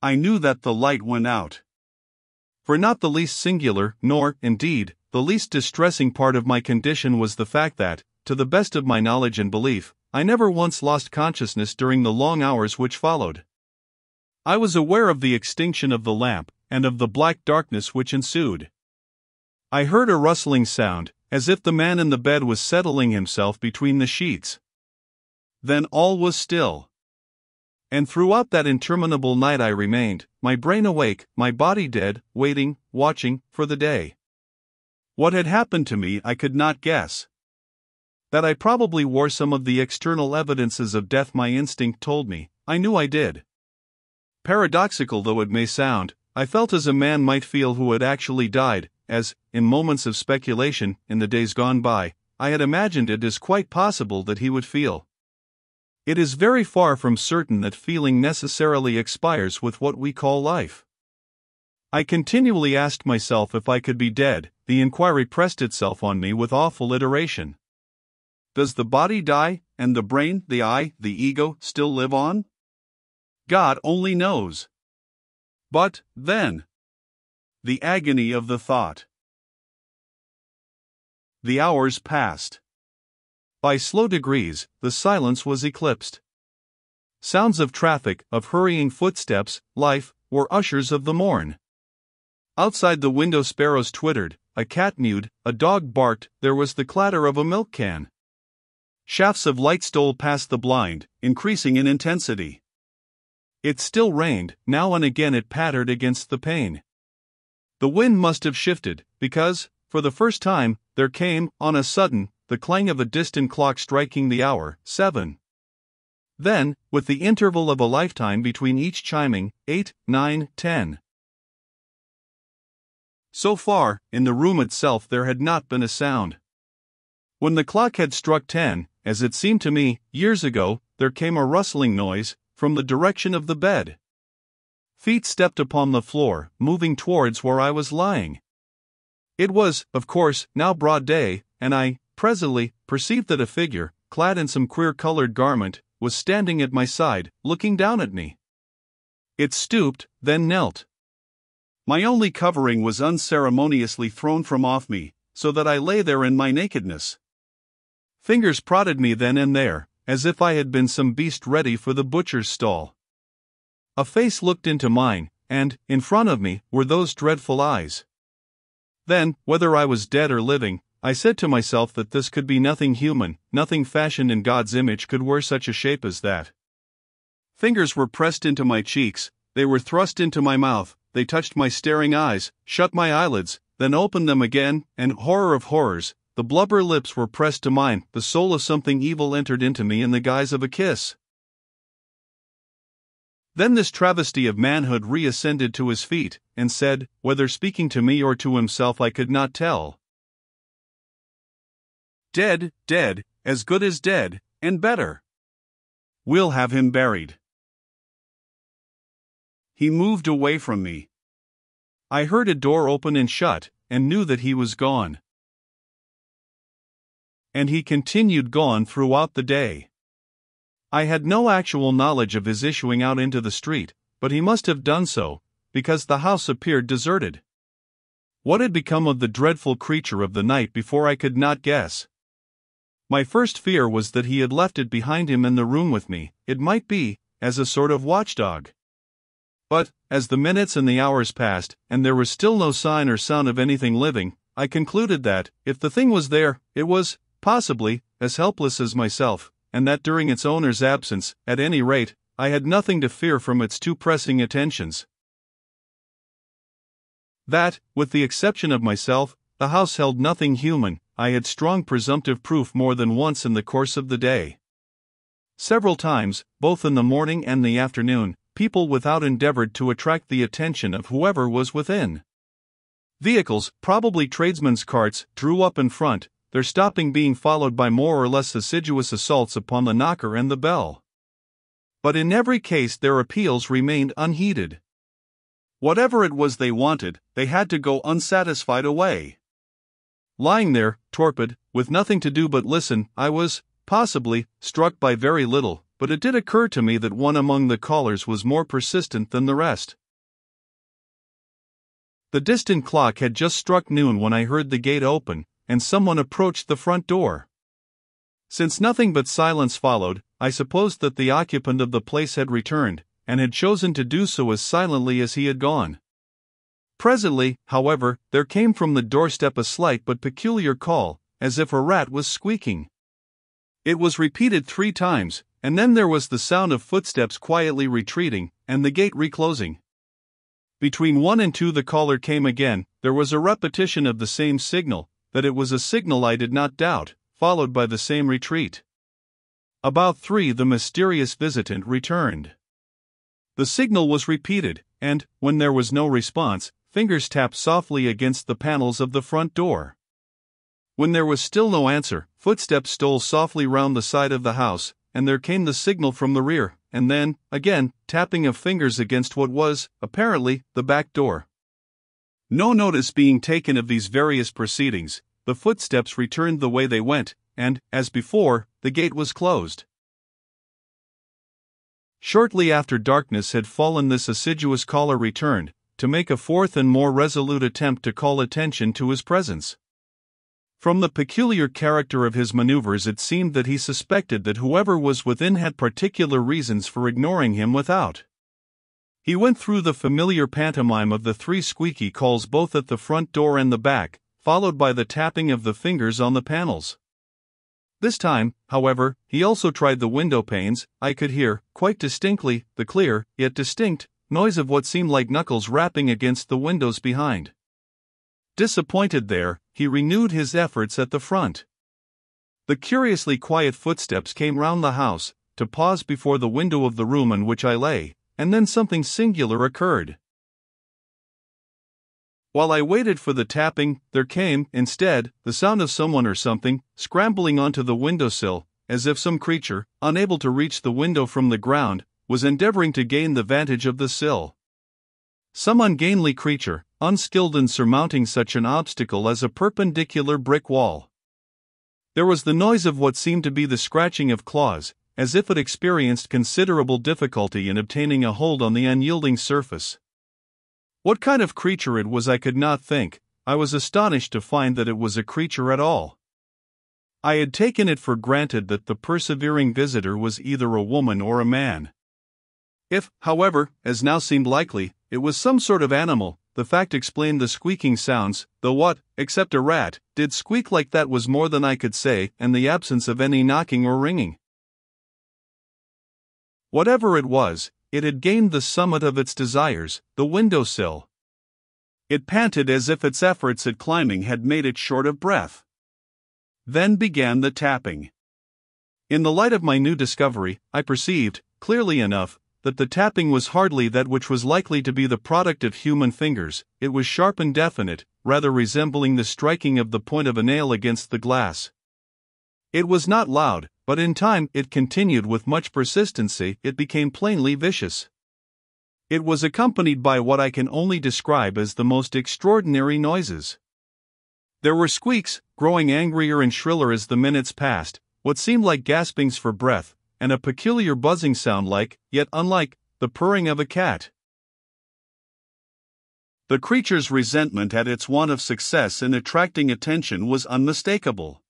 I knew that the light went out. For not the least singular, nor, indeed, the least distressing part of my condition was the fact that, to the best of my knowledge and belief, I never once lost consciousness during the long hours which followed. I was aware of the extinction of the lamp, and of the black darkness which ensued. I heard a rustling sound, as if the man in the bed was settling himself between the sheets. Then all was still. And throughout that interminable night I remained, my brain awake, my body dead, waiting, watching, for the day. What had happened to me I could not guess. That I probably wore some of the external evidences of death my instinct told me, I knew I did. Paradoxical though it may sound, I felt as a man might feel who had actually died, as, in moments of speculation, in the days gone by, I had imagined it as quite possible that he would feel. It is very far from certain that feeling necessarily expires with what we call life. I continually asked myself if I could be dead. The inquiry pressed itself on me with awful iteration. Does the body die, and the brain, the I, the ego, still live on? God only knows. But, then, the agony of the thought. The hours passed. By slow degrees, the silence was eclipsed. Sounds of traffic, of hurrying footsteps, life, were ushers of the morn. Outside the window sparrows twittered, a cat mewed, a dog barked, there was the clatter of a milk can. Shafts of light stole past the blind, increasing in intensity. It still rained, now and again it pattered against the pane. The wind must have shifted, because, for the first time, there came, on a sudden, the clang of a distant clock striking the hour, 7. Then, with the interval of a lifetime between each chiming, 8, 9, 10. So far, in the room itself there had not been a sound. When the clock had struck 10, as it seemed to me, years ago, there came a rustling noise, from the direction of the bed. Feet stepped upon the floor, moving towards where I was lying. It was, of course, now broad day, and I, presently, perceived that a figure, clad in some queer-colored garment, was standing at my side, looking down at me. It stooped, then knelt. My only covering was unceremoniously thrown from off me, so that I lay there in my nakedness. Fingers prodded me then and there, as if I had been some beast ready for the butcher's stall. A face looked into mine, and, in front of me, were those dreadful eyes. Then, whether I was dead or living, I said to myself that this could be nothing human, nothing fashioned in God's image could wear such a shape as that. Fingers were pressed into my cheeks, they were thrust into my mouth, they touched my staring eyes, shut my eyelids, then opened them again, and, horror of horrors, the blubber lips were pressed to mine, the soul of something evil entered into me in the guise of a kiss. Then this travesty of manhood reascended to his feet, and said, whether speaking to me or to himself I could not tell, "Dead, dead, as good as dead, and better. We'll have him buried." He moved away from me. I heard a door open and shut, and knew that he was gone. And he continued gone throughout the day. I had no actual knowledge of his issuing out into the street, but he must have done so, because the house appeared deserted. What had become of the dreadful creature of the night before I could not guess. My first fear was that he had left it behind him in the room with me, it might be, as a sort of watchdog. But, as the minutes and the hours passed, and there was still no sign or sound of anything living, I concluded that, if the thing was there, it was, possibly, as helpless as myself, and that during its owner's absence, at any rate, I had nothing to fear from its too pressing attentions. That, with the exception of myself, the house held nothing human, I had strong presumptive proof more than once in the course of the day. Several times, both in the morning and the afternoon, people without endeavored to attract the attention of whoever was within. Vehicles, probably tradesmen's carts, drew up in front, their stopping being followed by more or less assiduous assaults upon the knocker and the bell. But in every case their appeals remained unheeded. Whatever it was they wanted, they had to go unsatisfied away. Lying there, torpid, with nothing to do but listen, I was, possibly, struck by very little, but it did occur to me that one among the callers was more persistent than the rest. The distant clock had just struck noon when I heard the gate open, and someone approached the front door. Since nothing but silence followed, I supposed that the occupant of the place had returned, and had chosen to do so as silently as he had gone. Presently, however, there came from the doorstep a slight but peculiar call, as if a rat was squeaking. It was repeated 3 times, and then there was the sound of footsteps quietly retreating, and the gate reclosing. Between 1 and 2 the caller came again. There was a repetition of the same signal, that it was a signal I did not doubt, followed by the same retreat. About 3 the mysterious visitant returned. The signal was repeated, and, when there was no response, fingers tapped softly against the panels of the front door. When there was still no answer, footsteps stole softly round the side of the house, and there came the signal from the rear, and then, again, tapping of fingers against what was, apparently, the back door. No notice being taken of these various proceedings, the footsteps returned the way they went, and, as before, the gate was closed. Shortly after darkness had fallen this assiduous caller returned, to make a 4th and more resolute attempt to call attention to his presence. From the peculiar character of his maneuvers it seemed that he suspected that whoever was within had particular reasons for ignoring him without. He went through the familiar pantomime of the 3 squeaky calls both at the front door and the back, followed by the tapping of the fingers on the panels. This time, however, he also tried the window panes. I could hear, quite distinctly, the clear, yet distinct, noise of what seemed like knuckles rapping against the windows behind. Disappointed there, he renewed his efforts at the front. The curiously quiet footsteps came round the house, to pause before the window of the room in which I lay, and then something singular occurred. While I waited for the tapping, there came, instead, the sound of someone or something scrambling onto the windowsill, as if some creature, unable to reach the window from the ground, was endeavoring to gain the vantage of the sill. Some ungainly creature, unskilled in surmounting such an obstacle as a perpendicular brick wall. There was the noise of what seemed to be the scratching of claws, as if it experienced considerable difficulty in obtaining a hold on the unyielding surface. What kind of creature it was I could not think. I was astonished to find that it was a creature at all. I had taken it for granted that the persevering visitor was either a woman or a man. If, however, as now seemed likely, it was some sort of animal, the fact explained the squeaking sounds, though what, except a rat, did squeak like that was more than I could say, and the absence of any knocking or ringing. Whatever it was, it had gained the summit of its desires, the windowsill. It panted as if its efforts at climbing had made it short of breath. Then began the tapping. In the light of my new discovery, I perceived, clearly enough, that the tapping was hardly that which was likely to be the product of human fingers. It was sharp and definite, rather resembling the striking of the point of a nail against the glass. It was not loud, but in time it continued with much persistency. It became plainly vicious. It was accompanied by what I can only describe as the most extraordinary noises. There were squeaks, growing angrier and shriller as the minutes passed, what seemed like gaspings for breath, and a peculiar buzzing sound like, yet unlike, the purring of a cat. The creature's resentment at its want of success in attracting attention was unmistakable.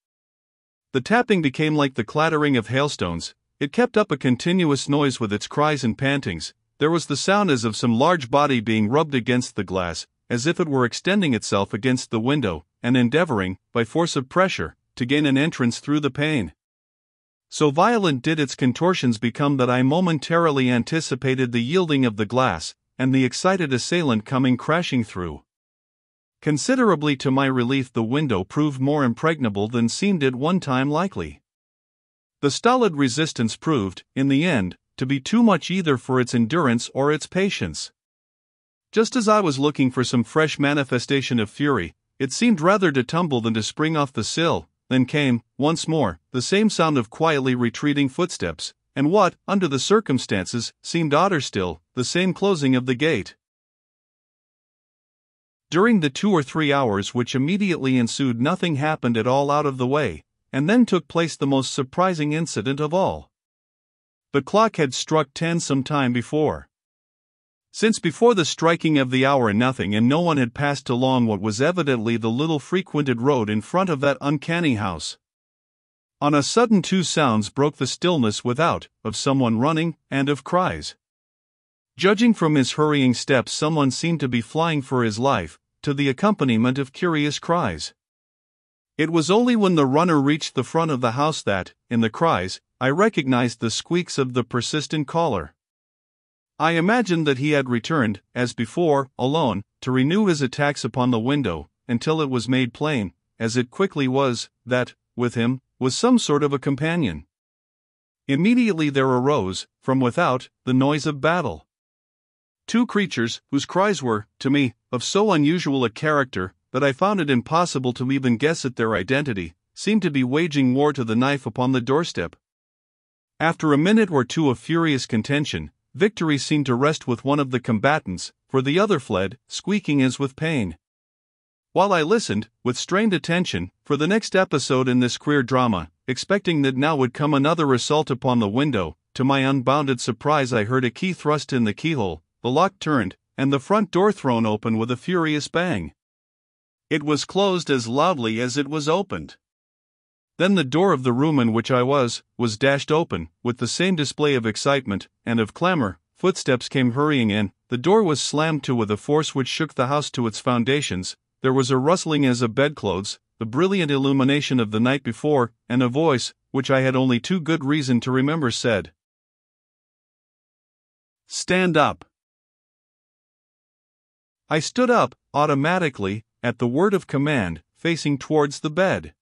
The tapping became like the clattering of hailstones. It kept up a continuous noise with its cries and pantings. There was the sound as of some large body being rubbed against the glass, as if it were extending itself against the window, and endeavoring, by force of pressure, to gain an entrance through the pane. So violent did its contortions become that I momentarily anticipated the yielding of the glass, and the excited assailant coming crashing through. Considerably to my relief, the window proved more impregnable than seemed at one time likely. The stolid resistance proved, in the end, to be too much either for its endurance or its patience. Just as I was looking for some fresh manifestation of fury, it seemed rather to tumble than to spring off the sill. Then came, once more, the same sound of quietly retreating footsteps, and what, under the circumstances, seemed odder still, the same closing of the gate. During the 2 or 3 hours which immediately ensued, nothing happened at all out of the way, and then took place the most surprising incident of all. The clock had struck 10 some time before. Since before the striking of the hour nothing and no one had passed along what was evidently the little frequented road in front of that uncanny house. On a sudden 2 sounds broke the stillness without, of someone running, and of cries. Judging from his hurrying steps, someone seemed to be flying for his life, to the accompaniment of curious cries. It was only when the runner reached the front of the house that, in the cries, I recognized the squeaks of the persistent caller. I imagined that he had returned, as before, alone, to renew his attacks upon the window, until it was made plain, as it quickly was, that, with him, was some sort of a companion. Immediately there arose, from without, the noise of battle. 2 creatures, whose cries were, to me, of so unusual a character, that I found it impossible to even guess at their identity, seemed to be waging war to the knife upon the doorstep. After a minute or 2 of furious contention, victory seemed to rest with one of the combatants, for the other fled, squeaking as with pain. While I listened, with strained attention, for the next episode in this queer drama, expecting that now would come another assault upon the window, to my unbounded surprise I heard a key thrust in the keyhole, the lock turned, and the front door thrown open with a furious bang. It was closed as loudly as it was opened. Then the door of the room in which I was dashed open, with the same display of excitement, and of clamor. Footsteps came hurrying in, the door was slammed to with a force which shook the house to its foundations, there was a rustling as of bedclothes, the brilliant illumination of the night before, and a voice, which I had only too good reason to remember, said, "Stand up." I stood up, automatically, at the word of command, facing towards the bed.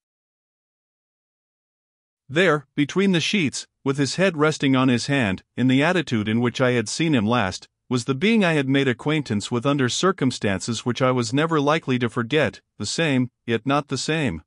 There, between the sheets, with his head resting on his hand, in the attitude in which I had seen him last, was the being I had made acquaintance with under circumstances which I was never likely to forget, the same, yet not the same.